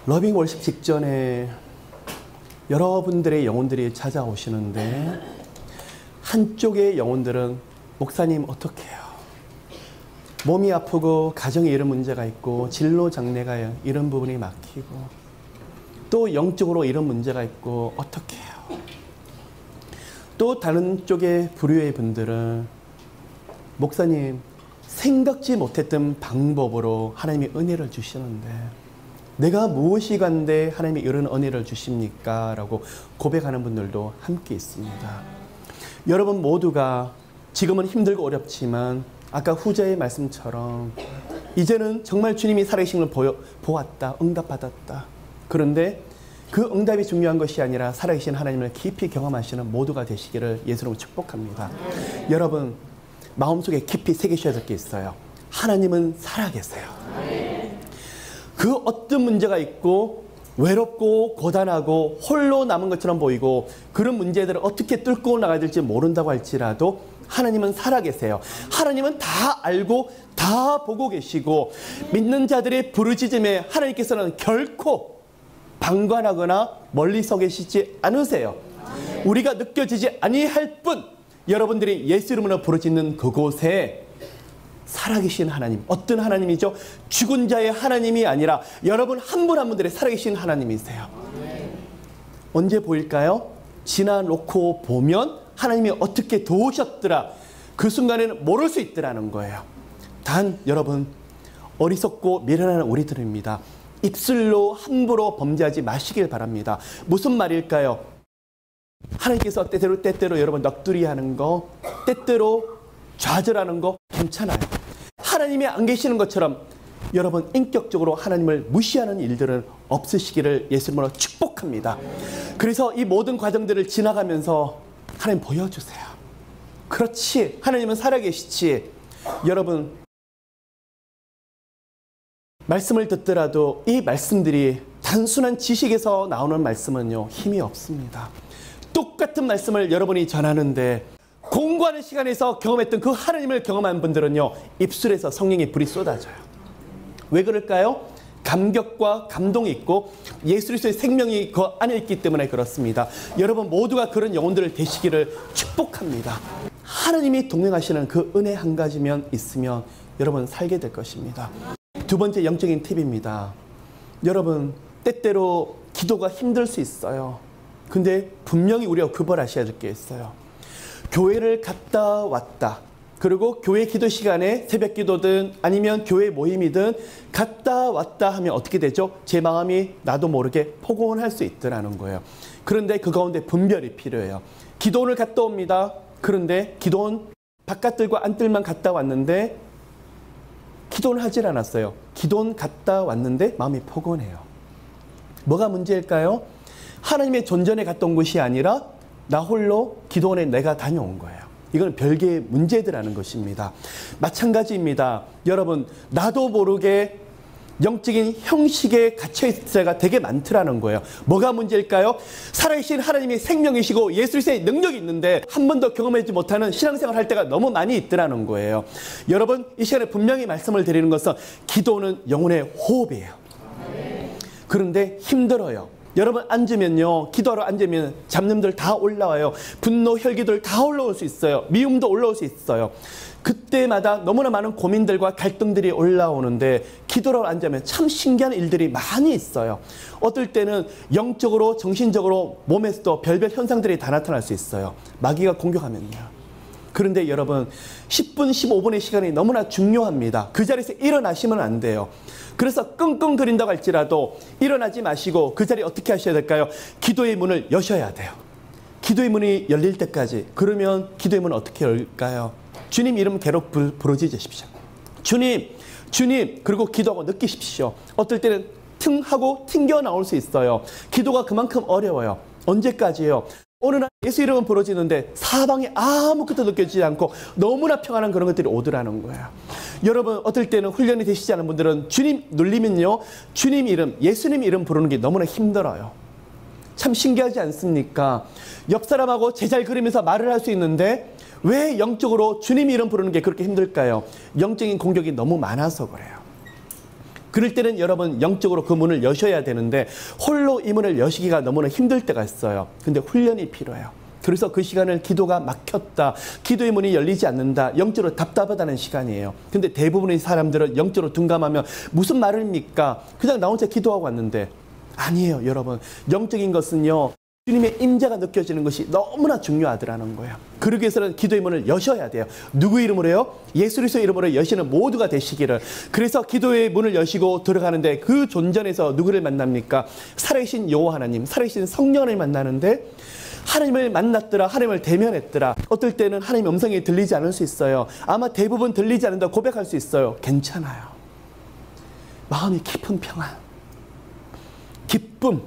러빙 월십 직전에 여러분들의 영혼들이 찾아오시는데 한쪽의 영혼들은 목사님 어떡해요? 몸이 아프고 가정에 이런 문제가 있고 진로 장래가 이런 부분이 막히고 또 영적으로 이런 문제가 있고 어떡해요? 또 다른 쪽의 부류의 분들은 목사님 생각지 못했던 방법으로 하나님이 은혜를 주시는데 내가 무엇이 간데 하나님이 이런 은혜를 주십니까? 라고 고백하는 분들도 함께 있습니다. 여러분 모두가 지금은 힘들고 어렵지만 아까 후자의 말씀처럼 이제는 정말 주님이 살아계신 걸 보았다, 응답받았다. 그런데 그 응답이 중요한 것이 아니라 살아계신 하나님을 깊이 경험하시는 모두가 되시기를 예수님으로 축복합니다. 여러분 마음속에 깊이 새기셔야 될 게 있어요. 하나님은 살아계세요. 그 어떤 문제가 있고 외롭고 고단하고 홀로 남은 것처럼 보이고 그런 문제들을 어떻게 뚫고 나가야 될지 모른다고 할지라도 하나님은 살아계세요. 하나님은 다 알고 다 보고 계시고 믿는 자들의 부르짖음에 하나님께서는 결코 방관하거나 멀리 서 계시지 않으세요. 우리가 느껴지지 아니할 뿐 여러분들이 예수 이름으로 부르짖는 그곳에 살아계신 하나님, 어떤 하나님이죠? 죽은 자의 하나님이 아니라 여러분 한 분 한 분들의 살아계신 하나님이세요. 언제 보일까요? 지나놓고 보면 하나님이 어떻게 도우셨더라. 그 순간에는 모를 수 있더라는 거예요. 단 여러분 어리석고 미련한 우리들입니다. 입술로 함부로 범죄하지 마시길 바랍니다. 무슨 말일까요? 하나님께서 때때로 여러분 넋두리 하는 거, 때때로 좌절하는 거 괜찮아요. 하나님이 안 계시는 것처럼 여러분 인격적으로 하나님을 무시하는 일들은 없으시기를 예수님으로 축복합니다. 그래서 이 모든 과정들을 지나가면서 하나님 보여주세요. 그렇지, 하나님은 살아계시지. 여러분 말씀을 듣더라도 이 말씀들이 단순한 지식에서 나오는 말씀은요 힘이 없습니다. 똑같은 말씀을 여러분이 전하는데 공부하는 시간에서 경험했던 그 하나님을 경험한 분들은요 입술에서 성령의 불이 쏟아져요. 왜 그럴까요? 감격과 감동이 있고 예수 그리스도의 생명이 그 안에 있기 때문에 그렇습니다. 여러분 모두가 그런 영혼들을 되시기를 축복합니다. 하나님이 동행하시는 그 은혜 한 가지면 있으면 여러분 살게 될 것입니다. 두 번째 영적인 팁입니다. 여러분 때때로 기도가 힘들 수 있어요. 근데 분명히 우리가 구별하셔야 될 게 있어요. 교회를 갔다 왔다. 그리고 교회 기도 시간에 새벽 기도든 아니면 교회 모임이든 갔다 왔다 하면 어떻게 되죠? 제 마음이 나도 모르게 포근할 수 있더라는 거예요. 그런데 그 가운데 분별이 필요해요. 기도원을 갔다 옵니다. 그런데 기도원 바깥들과 안뜰만 갔다 왔는데 기도는 하질 않았어요. 기도원 갔다 왔는데 마음이 포근해요. 뭐가 문제일까요? 하나님의 존전에 갔다 온 것이 아니라 나 홀로 기도원에 내가 다녀온 거예요. 이건 별개의 문제들이라는 것입니다. 마찬가지입니다. 여러분 나도 모르게 영적인 형식에 갇혀있을 때가 되게 많더라는 거예요. 뭐가 문제일까요? 살아계신 하나님이 생명이시고 예수 그리스도의 능력이 있는데 한 번도 경험하지 못하는 신앙생활 할 때가 너무 많이 있더라는 거예요. 여러분 이 시간에 분명히 말씀을 드리는 것은 기도는 영혼의 호흡이에요. 그런데 힘들어요. 여러분 앉으면요 기도하러 앉으면 잡념들 다 올라와요. 분노 혈기들 다 올라올 수 있어요. 미움도 올라올 수 있어요. 그때마다 너무나 많은 고민들과 갈등들이 올라오는데 기도하러 앉으면 참 신기한 일들이 많이 있어요. 어떨 때는 영적으로 정신적으로 몸에서도 별별 현상들이 다 나타날 수 있어요. 마귀가 공격하면요. 그런데 여러분 10분 15분의 시간이 너무나 중요합니다. 그 자리에서 일어나시면 안 돼요. 그래서 끙끙거린다고 할지라도 일어나지 마시고 그 자리에 어떻게 하셔야 될까요? 기도의 문을 여셔야 돼요. 기도의 문이 열릴 때까지. 그러면 기도의 문은 어떻게 열릴까요? 주님 이름 계속 부르짖으십시오. 주님, 주님. 그리고 기도하고 느끼십시오. 어떨 때는 퉁 하고 튕겨 나올 수 있어요. 기도가 그만큼 어려워요. 언제까지요? 어느 날 예수 이름은 부러지는데 사방에 아무것도 느껴지지 않고 너무나 평안한 그런 것들이 오더라는 거예요. 여러분 어떨 때는 훈련이 되시지 않은 분들은 주님 눌리면요 주님 이름, 예수님 이름 부르는 게 너무나 힘들어요. 참 신기하지 않습니까? 옆 사람하고 제잘 그리면서 말을 할 수 있는데 왜 영적으로 주님 이름 부르는 게 그렇게 힘들까요? 영적인 공격이 너무 많아서 그래요. 그럴 때는 여러분 영적으로 그 문을 여셔야 되는데 홀로 이 문을 여시기가 너무나 힘들 때가 있어요. 근데 훈련이 필요해요. 그래서 그 시간을 기도가 막혔다, 기도의 문이 열리지 않는다, 영적으로 답답하다는 시간이에요. 근데 대부분의 사람들은 영적으로 둔감하면 무슨 말입니까? 그냥 나 혼자 기도하고 왔는데 아니에요. 여러분, 영적인 것은요, 주님의 임재가 느껴지는 것이 너무나 중요하더라는 거예요. 그러기 위해서는 기도의 문을 여셔야 돼요. 누구 이름으로요? 예수 그리스도 이름으로 여시는 모두가 되시기를. 그래서 기도의 문을 여시고 들어가는데 그 존전에서 누구를 만납니까? 살아계신 여호와 하나님, 살아계신 성령을 만나는데 하나님을 만났더라, 하나님을 대면했더라. 어떨 때는 하나님의 음성이 들리지 않을 수 있어요. 아마 대부분 들리지 않는다 고백할 수 있어요. 괜찮아요. 마음이 깊은 평안, 기쁨,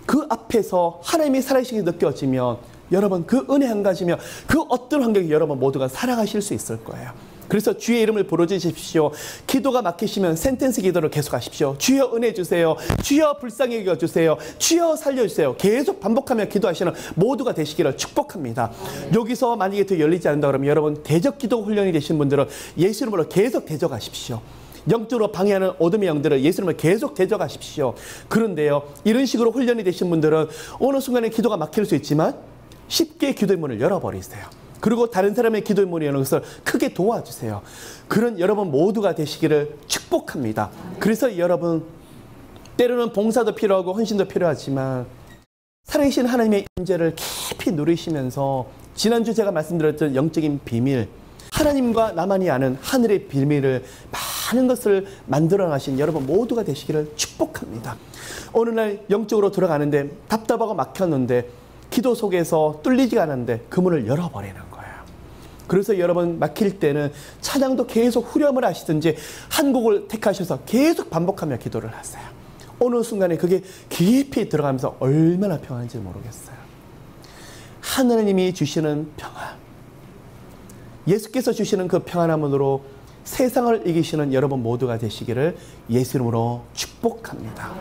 그 앞에서 하나님이 살아계시게 느껴지면 여러분 그 은혜 한 가지면 그 어떤 환경에 여러분 모두가 살아가실 수 있을 거예요. 그래서 주의 이름을 부르짖으십시오. 기도가 막히시면 센텐스 기도를 계속하십시오. 주여 은혜 주세요. 주여 불쌍히 여겨주세요. 주여 살려주세요. 계속 반복하며 기도하시는 모두가 되시기를 축복합니다. 여기서 만약에 더 열리지 않는다 그러면 여러분 대적 기도 훈련이 되신 분들은 예수 이름으로 계속 대적하십시오. 영적으로 방해하는 어둠의 영들을 예수 이름으로 계속 대적하십시오. 그런데요, 이런 식으로 훈련이 되신 분들은 어느 순간에 기도가 막힐 수 있지만 쉽게 기도의 문을 열어버리세요. 그리고 다른 사람의 기도의 문을 여는 것을 크게 도와주세요. 그런 여러분 모두가 되시기를 축복합니다. 그래서 여러분, 때로는 봉사도 필요하고 헌신도 필요하지만 살아계신 하나님의 임재를 깊이 누리시면서 지난주 제가 말씀드렸던 영적인 비밀, 하나님과 나만이 아는 하늘의 비밀을 많은 것을 만들어 가신 여러분 모두가 되시기를 축복합니다. 어느 날 영적으로 들어가는데 답답하고 막혔는데 기도 속에서 뚫리지가 않았는데 그 문을 열어버리는 거예요. 그래서 여러분 막힐 때는 찬양도 계속 후렴을 하시든지 한 곡을 택하셔서 계속 반복하며 기도를 하세요. 어느 순간에 그게 깊이 들어가면서 얼마나 평안한지 모르겠어요. 하나님이 주시는 평안, 예수께서 주시는 그 평안함으로 세상을 이기시는 여러분 모두가 되시기를 예수 이름으로 축복합니다.